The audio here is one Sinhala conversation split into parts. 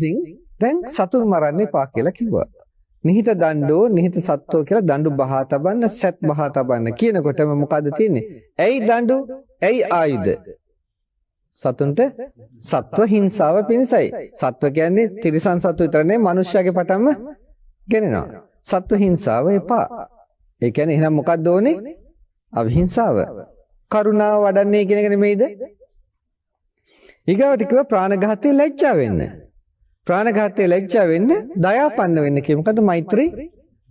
ඉතින් දැන් සතුන් මරන්න එපා කියලා කිව්වා. නිහිත දණ්ඩෝ නිහිත සත්වෝ කියලා දඬු බහා තබන්න සැත් බහා තබන්න කියනකොටම මොකද්ද තියෙන්නේ? ඇයි දඬු? ඇයි ආයුධ? සතුන්ට සත්ව හිංසාව පිණිසයි. සත්ව කියන්නේ තිරිසන් සත්ව විතර නෙවෙයි මනුෂ්‍යයාගේ පටන්ම ගෙනෙනවා. සත්ව හිංසාව එපා. ඒ කියන්නේ එහෙනම් මොකක්ද ඕනේ? අවිහිංසාව. කරුණාව වඩන්නේ කියන එක නෙමෙයිද? ඊගාවට කිව්වා ප්‍රාණඝාතයේ ලැජ්ජා වෙන්න. ප්‍රාණඝාතයේ ලැජ්ජා වෙන්න දයාපන්න වෙන්න කිය. මොකද මෛත්‍රී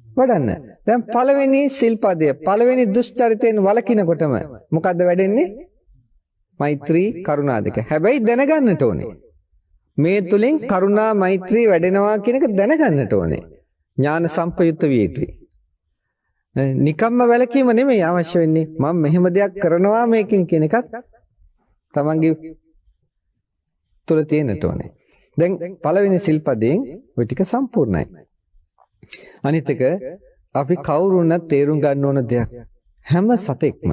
වඩන්න. දැන් පළවෙනි සිල්පදය පළවෙනි දුෂ්චරිතයෙන් වළකිනකොටම මොකද්ද වැඩෙන්නේ? මෛත්‍රී කරුණා දෙක. හැබැයි දැනගන්නට ඕනේ. මේ තුලින් කරුණා මෛත්‍රී වැඩෙනවා කියන එක දැනගන්නට ඕනේ. ඥාන සම්පයුක්ත විය යුතුයි. නිකම්ම වැළකීම නෙමෙයි අවශ්‍ය වෙන්නේ. මම මෙහෙම දෙයක් කරනවා මේකෙන් කියන එකත් තමන්ගේ තුල තියෙන්නට ඕනේ. දැන් පළවෙනි සිල්පදයෙන් ওই ටික සම්පූර්ණයි. අනිත් එක අපි කවුරුණත් තේරුම් ගන්න ඕන දෙයක්. හැම සතෙක්ම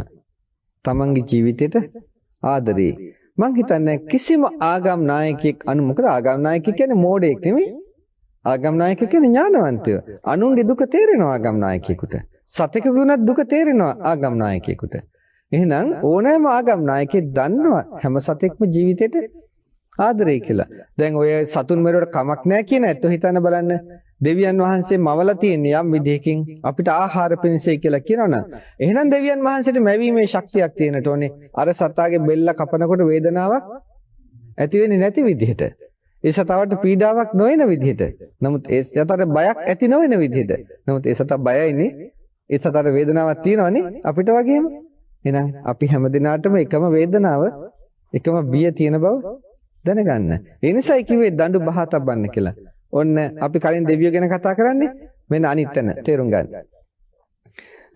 තමන්ගේ ජීවිතේට ආදරේ. මං හිතන්නේ කිසිම ආගම් නායකයෙක් මොකද ආගම් නායකයෙක් කියන්නේ මෝඩයෙක් නෙමෙයි. ආගම් නායකයෙක් කියන්නේ ඥානවන්තයෝ. අනුන්ගේ දුක තේරෙනවා ආගම් නායකයෙකුට. සතෙකුගුණත් දුක තේරෙනවා ආගම් නායකයෙකුට. එහෙනම් ඕනෑම ආගම් නායකයෙක් දන්නවා හැම සතෙක්ම ජීවිතේට ආදරේ කියලා. දැන් ඔය සතුන් මරුවට කමක් නැහැ කියන ඇත්තෝ හිතන්න බලන්න. දෙවියන් වහන්සේ මවලා තියෙන යම් විදිහකින් අපිට ආහාර පිණිසයි කියලා කියනවනම් එහෙනම් දෙවියන් වහන්සේට මැවීමේ ශක්තියක් තියෙනට ඕනේ. අර සතාගේ බෙල්ල කපනකොට වේදනාවක් ඇති වෙන්නේ නැති විදිහට. ඒ සතාවට පීඩාවක් නොවන විදිහට. නමුත් ඒ සතාට බයක් ඇති නොවන විදිහට. නමුත් ඒ සතා බයයිනේ. ඒ සතාට වේදනාවක් තියෙනවනේ අපිට වගේම. එහෙනම් අපි හැමදිනාටම එකම වේදනාව එකම බිය තියෙන බව දැනගන්න. ඒ නිසායි කිව්වේ දඬු බහා තබන්න කියලා. ඔන්න අපි කලින් දෙවියෝ ගැන කතා කරන්නේ. මෙන්න අනිත් තැන තේරුම් ගන්න.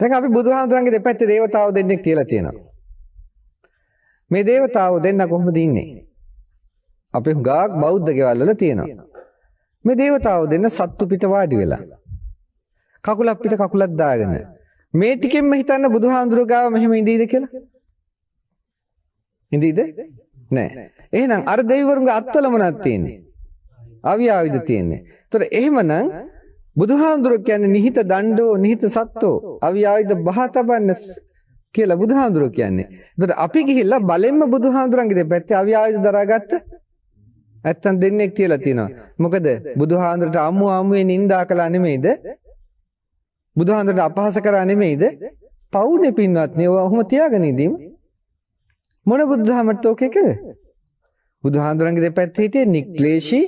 දැන් අපි බුදුහාමුදුරන්ගේ දෙපැත්තේ දේවතාවෝ දෙන්නෙක් කියලා තියෙනවා. මේ දේවතාවෝ දෙන්න කොහොමද ඉන්නේ? අපි හුඟක් බෞද්ධ ගෙවල් වල තියෙනවා. මේ දේවතාවෝ දෙන්න සත්තු පිට වාඩි වෙලා. කකුලක් පිට කකුලක් දාගෙන. මේ ටිකෙන්ම හිතන්න බුදුහාමුදුරුවෝ ගාව මෙහෙම ඉඳීද කියලා? ඉඳීද? නෑ. එහෙනම් අර දෙවිවරුන්ගේ අත්වල මොනවද තියෙන්නේ? අවියාවිද තියෙන්නේ. ඒතර එහෙමනම් බුදුහාමුදුරුවෝ කියන්නේ නිහිත දණ්ඩෝ නිහිත සත්තෝ අවියාවිද බහා තබන්න කියලා බුදුහාමුදුරුවෝ කියන්නේ. ඒතර අපි ගිහිල්ලා බලෙන්ම බුදුහාමුදුරන්ගේ දෙපැත්තේ අවියාවිද දරාගත්ත නැත්තම් දෙන්නෙක් කියලා තියෙනවා. මොකද බුදුහාමුදුරට අමුවේ නිඳා කළා නෙමෙයිද? බුදුහාමුදුරට අපහාස කරා නෙමෙයිද? පවුනේ පින්වත්නි ඔය ඔහොම තියාගෙන ඉදීම මොන බුදුහාමට ඕක එකද? බුදුහාමුදුරන්ගේ දෙපැත්තේ හිටියේ නික්ලේශී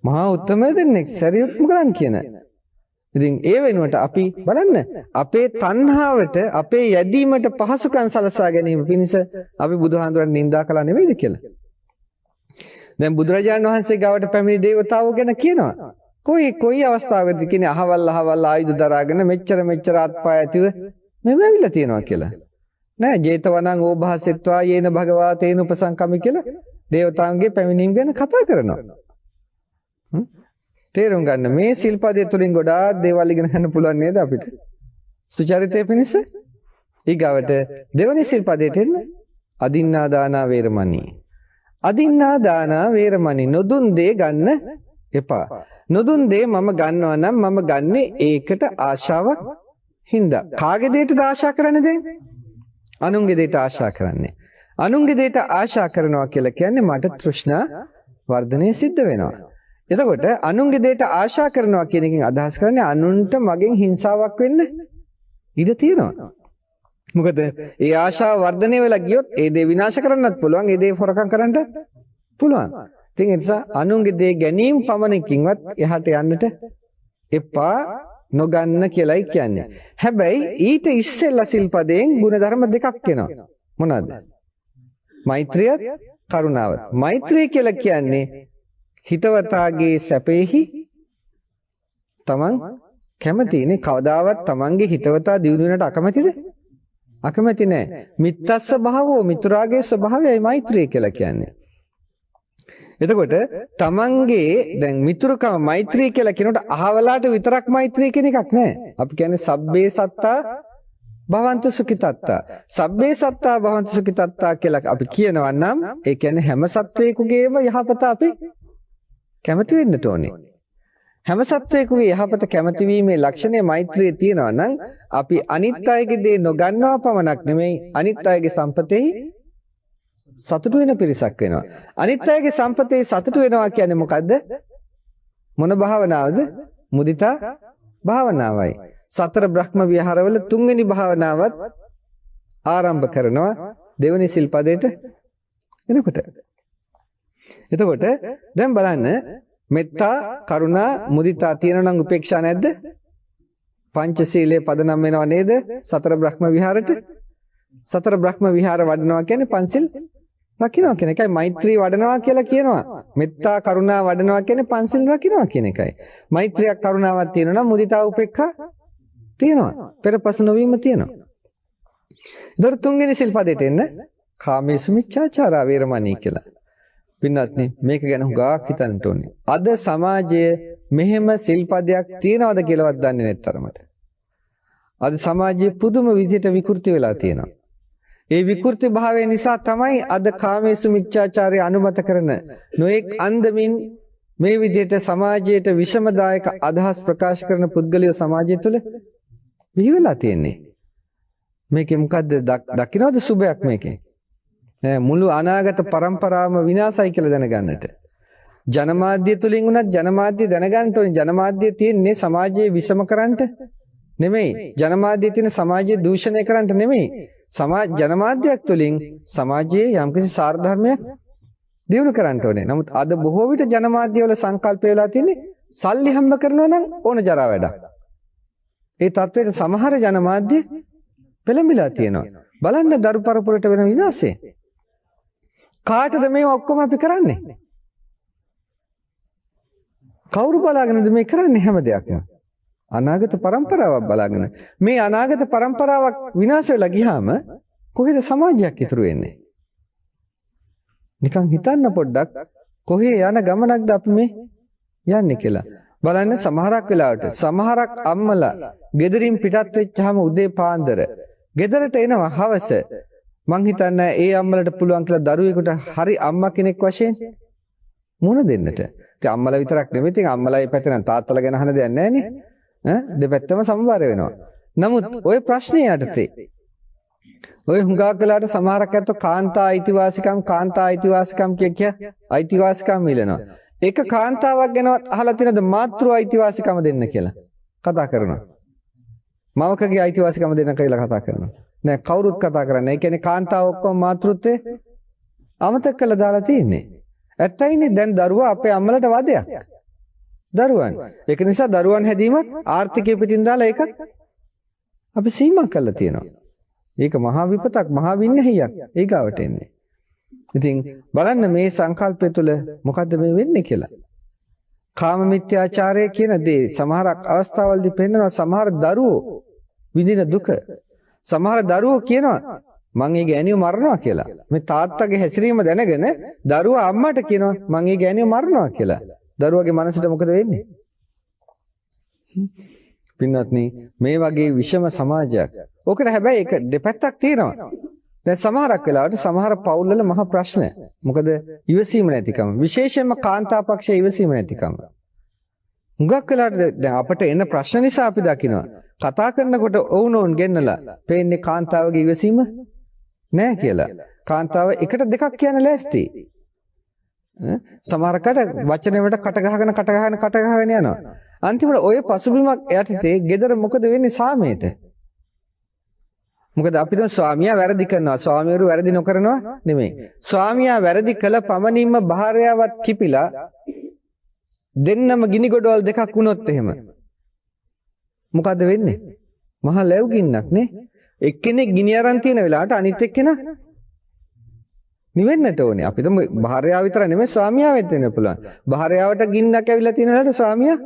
මහා උත්තම දෙන්නෙක් සරියුත් මුගලන් කියන. ඉතින් ඒ වෙනුවට අපි බලන්න අපේ තණ්හාවට අපේ යැදීමට පහසුකම් සලසා ගැනීම පිණිස අපි බුදුහාමුදුරන් නිඳා කළා නෙමෙයිද කියලා. දැන් බුදුරජාණන් වහන්සේ ගාවට පැමිණි දේවතාවෝ ගැන කියනවා. කොයි අවස්ථාවකද කියන්නේ අහවල් ආයුධ දරාගෙන මෙච්චර අත්පාය ඇතිව මෙහෙම ඇවිල්ලා තියෙනවා කියලා. නෑ ජේතවනං ඕභාසෙත්වා යේන භගවා තේන උපසංකමි කියලා දේවතාවුන්ගේ පැමිණීම ගැන කතා කරනවා. තේරුම් ගන්න මේ සිල්පදයේ තුලින් ගොඩාක් දේවල් ඉගෙන ගන්න පුළුවන් නේද අපිට? සුචරිතය පිණිස ඊගාවට දෙවනි සිල්පදයට එන්න අදින්නා දානා වේරමණී. අදින්නා දානා වේරමණී නොදුන් දේ ගන්න එපා. නොදුන් දේ මම ගන්නවා නම් මම ගන්නේ ඒකට ආශාවක් හින්දා. කාගේ දෙයටද ආශා කරන්නේ දැන්? අනුන්ගේ දෙයට ආශා කරන්නේ. අනුන්ගේ දෙයට ආශා කරනවා කියලා කියන්නේ මට තෘෂ්ණා වර්ධනය සිද්ධ වෙනවා. එතකොට අනුන්ගේ දෙයට ආශා කරනවා කියන එකෙන් අදහස් කරන්නේ අනුන්ට මගෙන් හිංසාවක් වෙන්න ඉඩ තියෙනවා. මොකද ඒ ආශාව වර්ධනය වෙලා ගියොත් ඒ දේ විනාශ කරන්නත් පුළුවන්, ඒ දේ හොරකම් කරන්නත් පුළුවන්. ඉතින් ඒ නිසා අනුන්ගේ දේ ගැනීම පමණකින්වත් එහාට යන්නට එපා නොගන්න කියලායි කියන්නේ. හැබැයි ඊට ඉස්සෙල්ලා සිල්පදයෙන් ගුණධර්ම දෙකක් එනවා. මොනවාද? මෛත්‍රියත් කරුණාවත්. මෛත්‍රිය කියලා කියන්නේ හිතවතාගේ සැපෙහි තමන් කැමතිනේ. කවදාවත් තමන්ගේ හිතවතා දියුණු වෙනට අකමැතිද? අකමැති නෑ. මිත්තස්ස භාවෝ මිතුරාගේ ස්වභාවයයි මෛත්‍රිය කියලා කියන්නේ. එතකොට තමන්ගේ දැන් මිතුරුකම මෛත්‍රිය කියලා කියනකොට අහවලාට විතරක් මෛත්‍රිය කියන එකක් නෑ. අපි කියන්නේ සබ්බේ සත්තා භවන්තු සුඛිතත්තා. සබ්බේ සත්තා භවන්තු සුඛිතත්තා කියලා අපි කියනවා නම් ඒ කියන්නේ හැම සත්වයකගේම යහපත අපි කැමති වෙන්නට ඕනේ. හැම සත්වයකගේ යහපත කැමති වීමේ ලක්ෂණය මෛත්‍රියේ තියෙනවා නම් අපි අනිත් අයගේ දේ නොගන්නවා පමණක් නෙමෙයි අනිත් අයගේ සම්පතේ සතුටු වෙන පිරිසක් වෙනවා. අනිත් අයගේ සම්පතේ සතුටු වෙනවා කියන්නේ මොකද්ද? මොන භාවනාවද? මුදිතා භාවනාවයි. සතර බ්‍රහ්ම විහාරවල තුන්වෙනි භාවනාවත් ආරම්භ කරනවා දෙවෙනි සිල්පදයට එනකොට. එතකොට දැන් බලන්න මෙත්තා කරුණා මුදිතා තියෙනවා නම් උපේක්ෂා නැද්ද? පංචශීලයේ පදනම් වෙනව නේද? සතර බ්‍රහ්ම විහාරයට. සතර බ්‍රහ්ම විහාර වඩනවා කියන්නේ පංචශීල රකින්නවා කියන එකයි. මෛත්‍රී වඩනවා කියලා කියනවා. මෙත්තා කරුණා වඩනවා කියන්නේ පංචශීල රකින්නවා කියන එකයි. මෛත්‍රියක් කරුණාවක් තියෙනවා නම් මුදිතා උපේක්ඛා තියෙනවා. පෙරපස නොවීම තියෙනවා. ඒතර තුන්වෙනි සිල්පදයට එන්න කාමේසු මිච්ඡාචාරා වේරමණී කියලා. පින්වත්නි මේක ගැන හුඟක් හිතන්න ඕනේ. අද සමාජයේ මෙහෙම සිල්පදයක් තියනවද කියලාවත් දන්නේ නැත්තරමට. අද සමාජයේ පුදුම විදිහට විකෘති වෙලා තියෙනවා. ඒ විකෘති භාවය නිසා තමයි අද කාමේසු මිච්ඡාචාරය අනුමත කරන නොඑක් අන්දමින් මේ විදිහට සමාජයට විෂමදායක අදහස් ප්‍රකාශ කරන පුද්ගලයෝ සමාජය තුළ බිහි වෙලා තියෙන්නේ. මේකේ මොකද්ද දකින්නවද සුබයක් මේකේ? මුළු අනාගත પરම්පරාවම විනාශයි කියලා දැනගන්නට. ජනමාධ්‍ය තුලින් උනත් ජනමාධ්‍ය දැනගන්න ඕනේ. ජනමාධ්‍ය තියෙන්නේ සමාජයේ විෂම කරන්නට නෙමෙයි. ජනමාධ්‍ය තියෙන සමාජයේ දූෂණය කරන්නට නෙමෙයි. ජනමාධ්‍යයක් තුලින් සමාජයේ යම්කිසි සාරධර්මයක් දියුණු කරන්න ඕනේ. නමුත් අද බොහෝ විට ජනමාධ්‍ය වල සංකල්ප වෙලා තියෙන්නේ සල්ලි හම්බ කරනවා නම් ඕන ජරා වැඩක්. ඒ තත්ත්වයට සමහර ජනමාධ්‍ය පෙළඹිලා තියෙනවා. බලන්න දරු පරපුරට වෙන විනාශය. කාටද මේ ඔක්කොම අපි කරන්නේ? කවුරු බලාගෙනද මේ කරන්නේ හැම දෙයක්ම? අනාගත પરම්පරාවක් බලාගෙන. මේ අනාගත પરම්පරාවක් විනාශ වෙලා ගියාම කොහෙද සමාජයක් ඉතුරු වෙන්නේ? නිකන් හිතන්න පොඩ්ඩක් කොහේ යන ගමනක්ද අපි මේ යන්නේ කියලා. බලන්න සමහරක් වෙලාවට සමහරක් අම්මලා ගෙදරින් පිටත් වෙච්චාම උදේ පාන්දර ගෙදරට එනවා හවස. මං හිතන්නේ ඒ අම්මලට පුළුවන් කියලා දරුවෙකුට හරි අම්මා කෙනෙක් වශයෙන් මුණ දෙන්නට. ඉතින් අම්මලා විතරක් නෙමෙයි ඉතින් අම්මලායි පැත්තේ නම් තාත්තලා ගැන අහන දෙයක් නැහැ නේ. දෙපැත්තම සමබර වෙනවා. නමුත් ওই ප්‍රශ්නේ යටතේ ඔය හුඟක් වෙලාට සමහරක් අයත් කාන්තා අයිතිවාසිකම් කිය අයිතිවාසිකම් මිලනවා. එක කාන්තාවක් ගැනවත් අහලා තියෙනද මාතෘ අයිතිවාසිකම දෙන්න කියලා කතා කරනවා. මවකගේ අයිතිවාසිකම දෙන්න කියලා කතා කරනවා. නෑ කවුරුත් කතා කරන්නේ. ඒ කියන්නේ කාන්තාව ඔක්කොම මාතෘත්වයේ අමතක කළා දාලා තියෙන්නේ. ඇත්තයිනේ දැන් දරුවා අපේ අම්මලට වදයක්. දරුවන්. ඒක නිසා දරුවන් හැදීමත් ආර්ථිකය පිටින් දාලා ඒකත් අපි සීමා කරලා තියෙනවා. ඒක මහා විපතක්, මහා වින්නහියක් ඒගාවට එන්නේ. ඉතින් බලන්න මේ සංකල්පය තුළ මොකද්ද මේ වෙන්නේ කියලා. කාම මිත්‍යාචාරය කියන දේ සමහරක් අවස්ථාවලදී පෙන්නනවා සමහර දරුවෝ විඳින දුක. සමහර දරුවෝ කියනවා මං ඒ ගෑණියව මරනවා කියලා. මේ තාත්තගේ හැසිරීම දැනගෙන දරුවා අම්මට කියනවා මං ඒ ගෑණියව මරනවා කියලා. දරුවගේ මනසට මොකද වෙන්නේ? පින්වත්නි මේ වගේ විෂම සමාජයක්. ඕකට හැබැයි ඒක දෙපැත්තක් තියෙනවා. දැන් සමහරක් වෙලාවට සමහර පවුල්වල මහ ප්‍රශ්න. මොකද ඉවසීම නැතිකම. විශේෂයෙන්ම කාන්තා පක්ෂයේ ඉවසීම නැතිකම. හුඟක් වෙලාවට දැන් අපිට එන ප්‍රශ්න නිසා අපි දකිනවා. කතා කරනකොට ඔවුනෝන් ගෙන්නලා පේන්නේ කාන්තාවගේ ඉවසීම නැහැ කියලා. කාන්තාව එකට දෙකක් කියන ලෑස්ති. සමහරකට වචනයකට කට ගහගෙන යනවා. අන්තිමට ඔය පසුබිමක් යටතේ gedara මොකද වෙන්නේ සාමයට? මොකද අපි දැන් ස්වාමියා වැරදි කරනවා. ස්වාමියරු වැරදි නොකරනවා නෙමෙයි. ස්වාමියා වැරදි කළ පමණින්ම භාර්යාවත් කිපිලා දෙන්නම ගිනි ගොඩවල් දෙකක් වුණොත් එහෙම මොකද වෙන්නේ? මහා ලැබුගින්නක් නේ. එක්කෙනෙක් ගිනි අරන් තියෙන වෙලාවට අනිත් එක්කෙනා නිවෙන්නට ඕනේ. අපි දැන් භාර්යාව විතර නෙමෙයි ස්වාමියාවෙත් වෙන්න පුළුවන්. භාර්යාවට ගින්නක් ඇවිල්ලා තියෙන වෙලාවට ස්වාමියා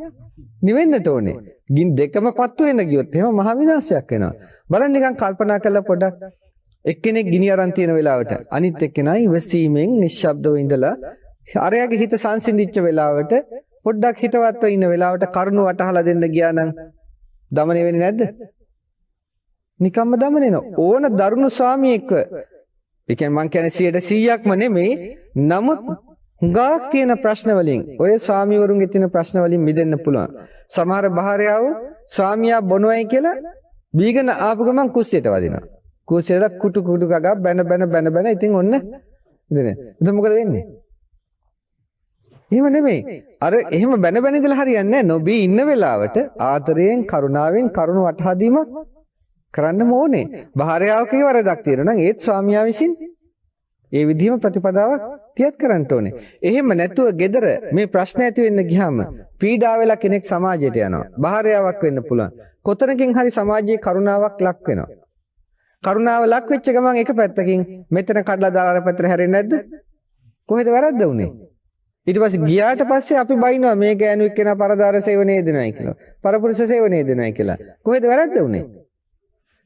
නිවෙන්නට ඕනේ. ගින් දෙකම පත්තු වෙන්න ගියොත් එහෙම මහා විනාශයක් වෙනවා. බලන්න නිකන් කල්පනා කරලා පොඩ්ඩක් එක්කෙනෙක් ගිනි අරන් තියෙන වෙලාවට අනිත් එක්කෙනා ඉවසීමෙන් නිශ්ශබ්දව ඉඳලා අරයාගේ හිත සංසිඳිච්ච වෙලාවට පොඩ්ඩක් හිතවත්ව ඉන්න වෙලාවට කරුණ වටහලා දෙන්න ගියා නම් දමණය වෙන්නේ නැද්ද? නිකම්ම දමණය වෙනවා. ඕන දරුණු ස්වාමියෙක්ව ඒ කියන්නේ මං කියන්නේ 100%ක්ම නෙමෙයි. නමුත් හුඟක් තියෙන ප්‍රශ්න වලින් ඔය ස්වාමිවරුන්ගේ තියෙන ප්‍රශ්න වලින් මිදෙන්න පුළුවන්. සමහර භාර්යාවෝ ස්වාමියා බොනවයි කියලා බීගෙන ආපු ගමන් කුස්සියට වදිනවා. කුස්සියට කුටු කුටු ගගා බැන ඉතින් ඔන්න ඉතින් මොකද වෙන්නේ? එහෙම නෙමෙයි. අර එහෙම බැන ඉඳලා හරියන්නේ නැහැ. නොබී ඉන්න වෙලාවට ආදරයෙන් කරුණාවෙන් කරුණ වටහා දීමක් කරන්න ඕනේ. භාර්යාවකේ වරදක් තියෙනවා නම් ඒත් ස්වාමියා විසින් ඒ විදිහම ප්‍රතිපදාවක් තියත් කරන්න ඕනේ. එහෙම නැතුව gedara මේ ප්‍රශ්න ඇති වෙන්න ගියාම පීඩා වෙලා කෙනෙක් සමාජයට යනවා. භාර්යාවක් වෙන්න පුළුවන්. කොතනකින් හරි සමාජයේ කරුණාවක් ලක් වෙනවා. කරුණාව ලක් වෙච්ච ගමන් එක පැත්තකින් මෙතන කඩලා දාලා අර පැත්තට හැරෙන්නේ නැද්ද? කොහෙද වැරද්ද උනේ? ඊට පස්සේ ගියාට පස්සේ අපි බයිනවා මේ ගෑනු එක්කෙනා පරදාර සේවනයේ දෙනවයි කියලා. පරපුරුෂ සේවනයේ දෙනවයි කියලා. කොහෙද වැරද්ද උනේ?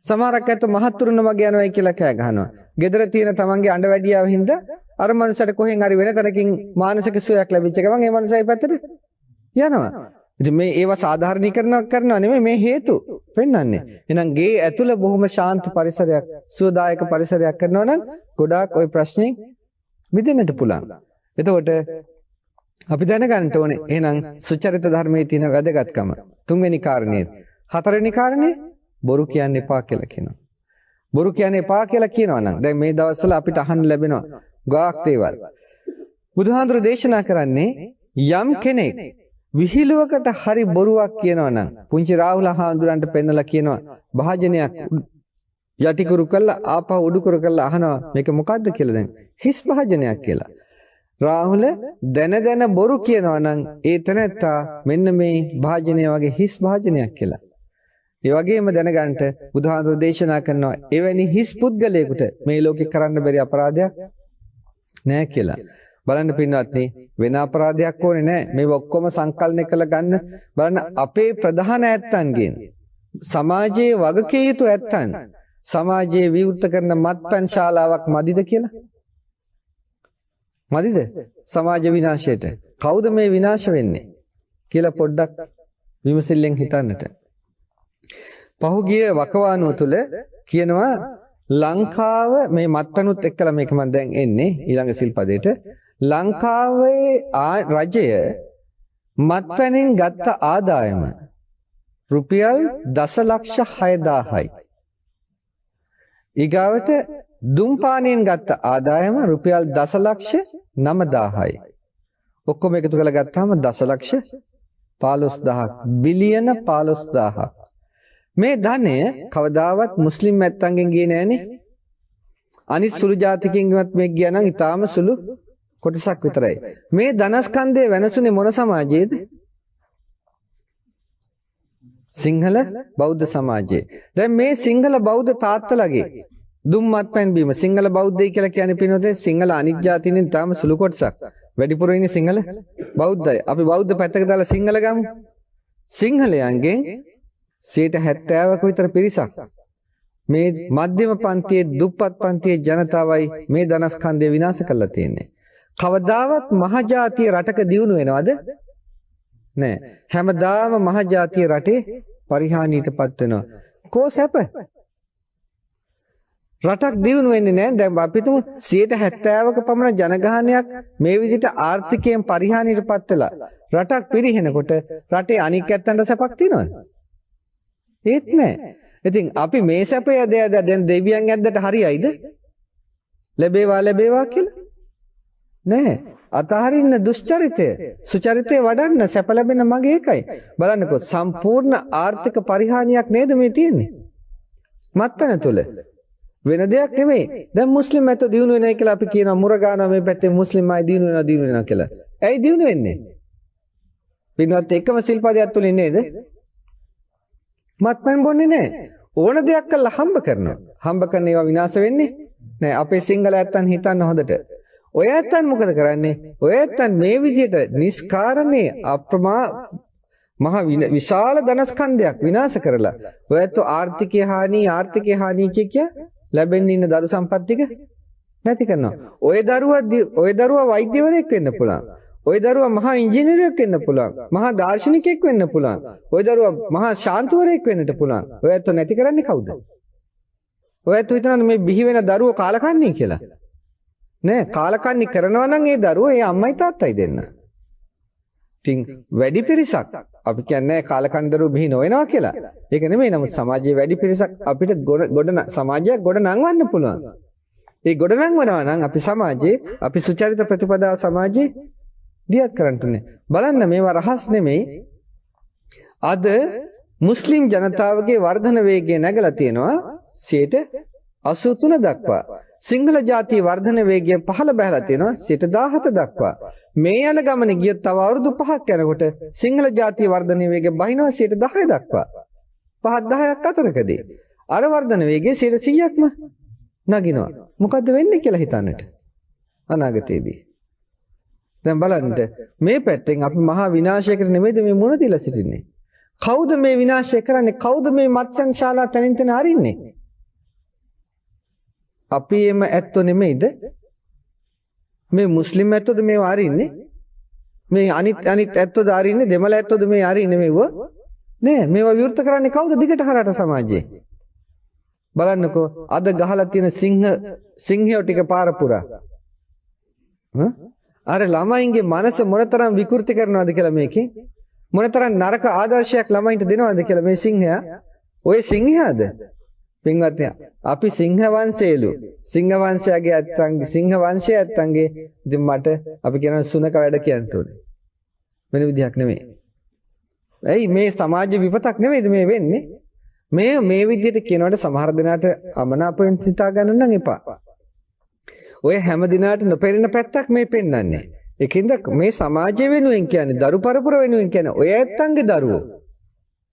සමහරක් අත මහත්තුරුන වගේ යනවයි කියලා කෑ ගහනවා. gedara තියෙන තමන්ගේ අඬ වැඩියාව හින්දා අර මනුස්සට කොහෙන් හරි වෙන තරකින් මානසික සුවයක් ලැබිච්ච ගමන් ඒ මනුස්සයි පැත්තට යනවා. ඉතින් මේ ඒවා සාධාරණීකරණ කරනවා නෙමෙයි මේ හේතු පෙන්වන්නේ. එහෙනම් ගේ ඇතුළ බොහොම ශාන්ත පරිසරයක්, සුවදායක පරිසරයක් කරනවා නම් ගොඩාක් ওই ප්‍රශ්නේ මිදෙන්නට පුළුවන්. එතකොට අපි දැනගන්න ඕනේ එහෙනම් සුචරිත ධර්මයේ තියෙන වැදගත්කම. තුන්වෙනි කාරණේ. හතරවෙනි කාරණේ බොරු කියන්න එපා කියලා කියනවා. බොරු කියන්න එපා කියලා කියනවා නම් දැන් මේ දවස්වල අපිට අහන්න ලැබෙනවා ගාක් දේවල්. බුදුහාඳුර දේශනා කරන්නේ යම් කෙනෙක් විහිළුවකට හරි බොරුවක් කියනවා නම් පුංචි රාහුල හාමුදුරන්ට පෙන්නලා කියනවා භාජනයක් යටිකුරු කරලා ආපහු උඩුකුරු කරලා අහනවා මේක මොකද්ද කියලා දැන් හිස් භාජනයක් කියලා. රාහුල දැන බොරු කියනවා නම් ඒ තැනත්තා මෙන්න මේ භාජනය වගේ හිස් භාජනයක් කියලා. ඒ වගේම දැනගන්න බුදුහාමුදුරෝ දේශනා කරනවා එවැනි හිස් පුද්ගලයෙකුට මේ ලෝකේ කරන්න බැරි අපරාධයක් නෑ කියලා. බලන්න පින්වත්නි වෙන අපරාධයක් ඕනේ නෑ. මේ ඔක්කොම සංකල්පණය කරලා ගන්න. බලන්න අපේ ප්‍රධාන ඇත්තන්ගෙන් සමාජයේ වගකී යුතු ඇත්තන් සමාජයේ විවෘත කරන මත්පැන් ශාලාවක් මදිද කියලා? මදිද? සමාජ විනාශයට. කවුද මේ විනාශ වෙන්නේ කියලා පොඩ්ඩක් විමසිල්ලෙන් හිතන්නට. පහුගිය වකවානුව තුල කියනවා ලංකාව මේ මත්පැනුත් එක්කලා මේක මම දැන් එන්නේ ඊළඟ සිල්පදයට. ලංකාවේ රජය මත්පැනින් ගත්ත ආදායම රුපියල් දශලක්ෂ 6000යි. ඊගාවට දුම්පානයෙන් ගත්ත ආදායම රුපියල් දශලක්ෂ 9000යි. ඔක්කොම එකතු කරලා ගත්තාම දශලක්ෂ 15000ක් බිලියන 15000ක්. මේ ධනය කවදාවත් මුස්ලිම් මැත්තන්ගෙන් ගියේ නෑනේ. අනිත් සුළු ජාතිකින්වත් මේ ගියා නම් ඊටාම සුළු කොටසක් විතරයි. මේ ධනස්කන්ධය වෙනසුනේ මොන සමාජයේද? සිංහල බෞද්ධ සමාජයේ. දැන් මේ සිංහල බෞද්ධ තාත්තලගේ දුම්මත් පැන් බීම සිංහල බෞද්ධයි කියලා කියන්නේ පිනෝතේ සිංහල අනිත් ජාතියින් තාම සුළු කොටසක්. වැඩිපුර ඉන්නේ සිංහල බෞද්ධයි. අපි බෞද්ධ පැත්තක දාලා සිංහල ගමු. සිංහලයන්ගෙන් 70%ක විතර පිරිසක් මේ මධ්‍යම පන්තියේ දුප්පත් පන්තියේ ජනතාවයි මේ ධනස්කන්ධය විනාශ කරලා තියෙන්නේ. කවදාවත් මහජාතිය රටක දියුණු වෙනවද? නෑ. හැමදාම මහජාතිය රටේ පරිහානියටපත් වෙනවා. කෝ සැප? රටක් දියුණු වෙන්නේ නෑ. දැන් අපි හිතමු 70%ක පමණ ජනගහනයක් මේ විදිහට ආර්ථිකයෙන් පරිහානියටපත් වෙලා රටක් පිරිහෙනකොට රටේ අනික් ඇත්තන්ට සැපක් තියනවද? ඒත් නෑ. ඉතින් අපි මේ සැපය දැන් දෙවියන් ඇද්දට හරියයිද? ලැබේවා කියලා? නෑ. අතහරින්න දුෂ්චරිතය සුචරිතය වඩන්න සැප ලැබෙන මගේ එකයි. බලන්නකෝ සම්පූර්ණ ආර්ථික පරිහානියක් නේද මේ තියෙන්නේ? මත්පැන තුල. වෙන දෙයක් නෙමෙයි. දැන් මුස්ලිම් ඇත්ත දිනු වෙනයි කියලා අපි කියනවා මුරගානවා මේ පැත්තේ මුස්ලිම් අය දිනු වෙනවා කියලා. ඇයි දිනු වෙන්නේ? පින්වත් එකම සිල්පදයක් තුලින් නේද? මත්පැන් බොන්නේ නැහැ. ඕන දෙයක් කළා හම්බ කරනවා. හම්බ කරන ඒවා විනාශ වෙන්නේ නැහැ. අපේ සිංහල ඇත්තන් හිතන්න හොඳට. ඔය ඇත්තන් මොකද කරන්නේ? ඔය ඇත්තන් මේ විදිහට නිස්කාරණේ මහ විශාල ධනස්කන්ධයක් විනාශ කරලා ඔය ඇත්තෝ ආර්ථිකය හානි කිය ලැබෙන්නේ ඉන්න දරු සම්පත් ටික නැති කරනවා. ඔය දරුවා වෛද්‍යවරයෙක් වෙන්න පුළුවන්. ඔය දරුවා මහා ඉංජිනේරුවෙක් වෙන්න පුළුවන්. මහා දාර්ශනිකයෙක් වෙන්න පුළුවන්. ඔය දරුවා මහා ශාන්තවරයෙක් වෙන්නට පුළුවන්. ඔය ඇත්තෝ නැති කරන්නේ කවුද? ඔය ඇත්තෝ හිතනවාද මේ බිහි වෙන දරුවෝ කාලකන්ණී කියලා? නෑ කාලකන්ණි කරනවා නම් ඒ දරුවෝ ඒ අම්මයි තාත්තයි දෙන්න. ඉතින් වැඩි පිරිසක් අපි කියන්නේ කාලකන්ණි දරුවෝ බිහි නොවෙනවා කියලා. ඒක නෙමෙයි. නමුත් සමාජයේ වැඩි පිරිසක් අපිට සමාජයක් ගොඩ නංවන්න පුළුවන්. ඒ ගොඩ නංවනවා නම් අපි සමාජයේ අපි සුචරිත ප්‍රතිපදාව සමාජයේ දියත් කරන්න බලන්න මේවා රහස් නෙමෙයි. අද මුස්ලිම් ජනතාවගේ වර්ධන වේගය නැගලා තියෙනවා 83 දක්වා. සිංහල ජාතිය වර්ධන වේගය පහළ බහලා තියෙනවා 17 දක්වා. මේ යන ගමනේ ගියොත් තව අවුරුදු 5ක් යනකොට සිංහල ජාතිය වර්ධන වේගය බහිනවා 10 දක්වා. 5-10ක් අතරකදී. අර වර්ධන වේගය 100%ක්ම නගිනවා. මොකද්ද වෙන්නේ කියලා හිතන්නට. අනාගතයේදී. දැන් බලන්න මේ පැත්තෙන් අපි මහා විනාශයකට නෙමෙයිද මේ මුණ දීලා සිටින්නේ. කවුද මේ විනාශය කරන්නේ? කවුද මේ මත්සන් ශාලා තනින් තන අරින්නේ? අපි එම ඇත්තෝ නෙමෙයිද? මේ මුස්ලිම් ඇත්තෝද මේව අරින්නේ? මේ අනිත් ඇත්තෝද අරින්නේ? දෙමළ ඇත්තෝද මේ අරින්නේ මේව? නෑ මේවා විවෘත කරන්නේ කවුද දිගට හරහට සමාජයේ? බලන්නකෝ අද ගහලා තියෙන සිංහයෝ ටික පාර පුරා. අර ළමයින්ගේ මනස මොනතරම් විකෘති කරනවද කියලා මේකේ? මොනතරම් නරක ආදර්ශයක් ළමයින්ට දෙනවද කියලා මේ සිංහයා? ඔය සිංහයාද? පින්වත්නි අපි සිංහ වංශයලු. සිංහ වංශයගේ ඇත්තන්ගේ සිංහ වංශයේ ඇත්තන්ගේ ඉතින් මට අපි කියනවා සුනක වැඩ කියන්න ඕනේ. වෙන විදිහක් නෙමෙයි. ඇයි මේ සමාජ විපතක් නෙමෙයිද මේ වෙන්නේ? මේ විදිහට කියනකොට සමහර දිනාට අමනාපයෙන් හිතා ගන්න නම් එපා. ඔය හැම දිනාට නොපෙරෙන පැත්තක් මේ පෙන්වන්නේ. ඒකින්ද මේ සමාජය වෙනුවෙන් කියන්නේ දරු පරපුර වෙනුවෙන් කියන්නේ ඔය ඇත්තන්ගේ දරුවෝ.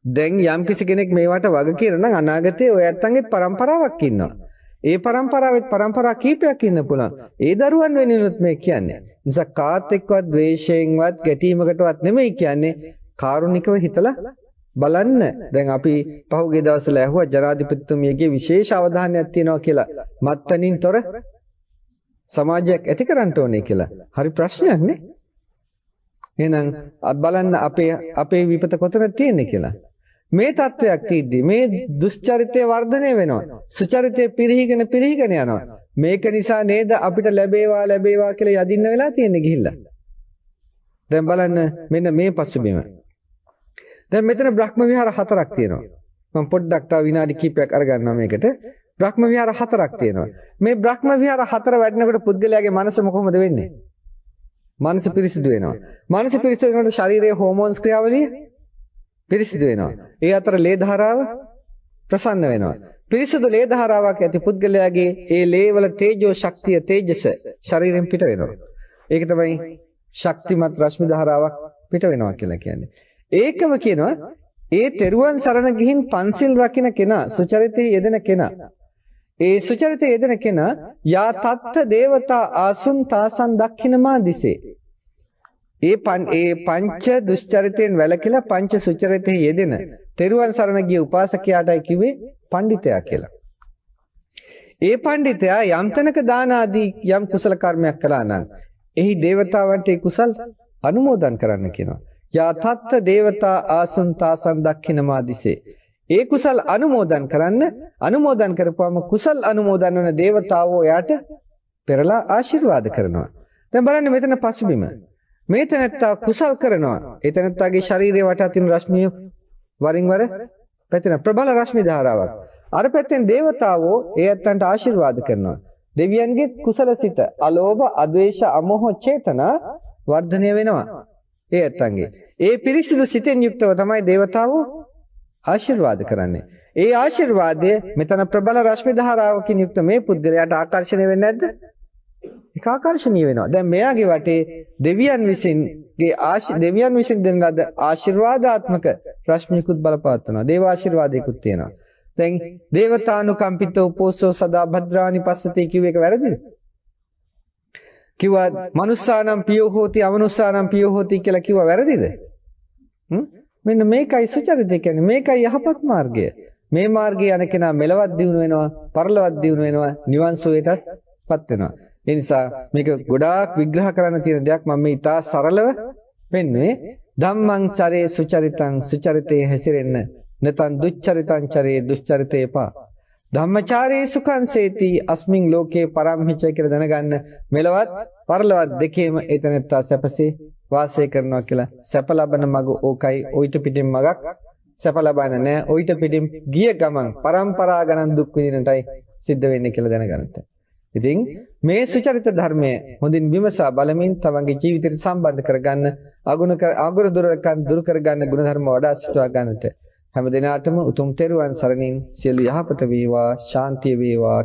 දැන් යම් කිසි කෙනෙක් මේවට වග කියනවා නම් අනාගතයේ ඔය ඇත්තන්ගේ පරම්පරාවක් ඉන්නවා. ඒ පරම්පරාවෙත් පරම්පරා කීපයක් ඉන්න පුළුවන්. ඒ දරුවන් වෙනුවෙන් මේ කියන්නේ. නිසා කාත් එක්කවත් ද්වේෂයෙන්වත් ගැටීමකටවත් නෙමෙයි කියන්නේ. කාරුණිකව හිතලා බලන්න. දැන් අපි පහුගිය දවස්වල ඇහුවා ජනාධිපතිතුමියගේ විශේෂ අවධානයක් තියෙනවා කියලා. මත්පැනින්තොර සමාජයක් ඇති කරන්න ඕනේ කියලා. හරි ප්‍රශ්නයක් නේ. එහෙනම් බලන්න අපේ විපත කොතනද තියෙන්නේ කියලා. මේ තත්වයක් තියෙද්දි මේ දුෂ්චරිතය වර්ධනය වෙනවා. සුචරිතය පිරිහිගෙන යනවා. මේක නිසා නේද අපිට ලැබේවා කියලා යදින්න වෙලා තියෙන්නේ ගිහිල්ලා. දැන් බලන්න මෙන්න මේ පසුබිම. දැන් මෙතන බ්‍රහ්ම විහාර 4ක් තියෙනවා. මම පොඩ්ඩක් තව විනාඩි කිහිපයක් අරගන්නවා මේකට. බ්‍රහ්ම විහාර 4ක් තියෙනවා. මේ බ්‍රහ්ම විහාර 4 වැඩනකොට පුද්ගලයාගේ මනස කොහොමද වෙන්නේ? මනස පිරිසිදු වෙනවා. මනස පිරිසිදු වෙනකොට ශරීරයේ හෝමෝන්ස් ක්‍රියාවලිය පිරිසිදු වෙනවා. ඒ අතර ලේ ධාරාව ප්‍රසන්න වෙනවා. පිරිසිදු ලේ ධාරාවක් ඇති පුද්ගලයාගේ ඒ ලේ වල තේජෝ ශක්තිය තේජස ශරීරයෙන් පිට වෙනවා. ඒක තමයි ශක්තිමත් රශ්මි ධාරාවක් පිට වෙනවා කියලා කියන්නේ. ඒකම කියනවා ඒ තෙරුවන් සරණ ගිහින් පන්සිල් රකින්න කෙනා සුචරිතයේ යෙදෙන කෙනා. ඒ සුචරිතයේ යෙදෙන කෙනා යා තත්ත දේවතා ආසුන් තාසන් දක්ඛිනමා දිසේ. ඒ පංච දුෂ්චරිතයෙන් වැළකීලා පංච සුචරිතයේ යෙදෙන තෙරුවන් සරණ ගිය උපාසකයාටයි කිව්වේ පඬිතයා කියලා. ඒ පඬිතයා යම් තැනක දාන ආදී යම් කුසල කර්මයක් කළා නම් එහි දේවතාවන්ට ඒ කුසල් අනුමෝදන් කරන්න කියනවා. යා තත්ත දේවතා ආසුන් තාසන් දක්ඛිනමා දිසේ. ඒ කුසල් අනුමෝදන් කරපුවම කුසල් අනුමෝදන් වන දේවතාවෝ යාට පෙරලා ආශිර්වාද කරනවා. දැන් බලන්න මෙතන පසුබිම. මේ තැනත්තා කුසල් කරනවා. ඒ තැනත්තාගේ ශරීරය වටා තියෙන රශ්මිය වරින් වර පැතිරෙන ප්‍රබල රශ්මි ධාරාවක්. අර පැත්තෙන් දේවතාවෝ ඒ ඇත්තන්ට ආශිර්වාද කරනවා. දෙවියන්ගේ කුසලසිත අලෝභ, අද්වේෂ, අමෝහ චේතනා වර්ධනය වෙනවා. ඒ ඇත්තන්ගේ. ඒ පිරිසිදු සිතෙන් යුක්තව තමයි දේවතාවෝ ආශිර්වාද කරන්නේ. ඒ ආශිර්වාදය මෙතන ප්‍රබල රශ්මි ධාරාවකින් යුක්ත මේ පුද්ගලයාට ආකර්ෂණය වෙන්නේ නැද්ද? ඒක ආකර්ෂණීය වෙනවා. දැන් මෙයාගේ වටේ දෙවියන් විසින් දෙන ලද ආශිර්වාදාත්මක රශ්මියකුත් බලපවත්වනවා. දේව ආශිර්වාදයකුත් තියෙනවා. දැන් දේවතානුකම්පිතෝ උපෝසෝ සදා භද්‍රානි පස්සති කිව්ව එක වැරදිද? කිව්වා මනුස්සානම් පියෝ හෝති අමනුස්සානම් පියෝ හෝති කියලා කිව්වා වැරදිද? මෙන්න මේකයි සුචරිතය කියන්නේ. මේකයි යහපත් මාර්ගය. මේ මාර්ගයේ යන කෙනා මෙලවත් දියුණු වෙනවා, පරලොවත් දියුණු වෙනවා, නිවන් සුවයටපත් වෙනවා. ඒ නිසා මේක ගොඩාක් විග්‍රහ කරන්න තියෙන දෙයක්. මම මේ ඉතා සරලව පෙන්වුවේ. ධම්මං චරේ සුචරිතං සුචරිතේ හැසිරෙන්න. නැතන් දුච්චරිතං චරේ දුච්චරිතේපා. ධම්මචාරී සුඛං සේති අස්මින් ලෝකේ පරම්හිච කියලා දැනගන්න මෙලවත් පරලොවත් දෙකේම ඒතනත්තා සැපසේ වාසය කරනවා කියලා. සැප ලබන මග ඕකයි. ඔయిత පිටින් මගක් සැප ලබන්න නෑ. ඔయిత පිටින් ගිය ගමන් පරම්පරා ගණන් දුක් විඳිනටයි සිද්ධ වෙන්නේ කියලා දැනගන්නට. ඉතින් මේ සුචරිත ධර්මය හොඳින් විමසා බලමින් තමන්ගේ ජීවිතයට සම්බන්ධ කරගන්න අගුණ දුරු කරගන්න ගුණධර්ම වඩා සිටවා ගන්නට හැම දිනාටම උතුම් තෙරුවන් සරණින් සියලු යහපත වේවා ශාන්තිය වේවා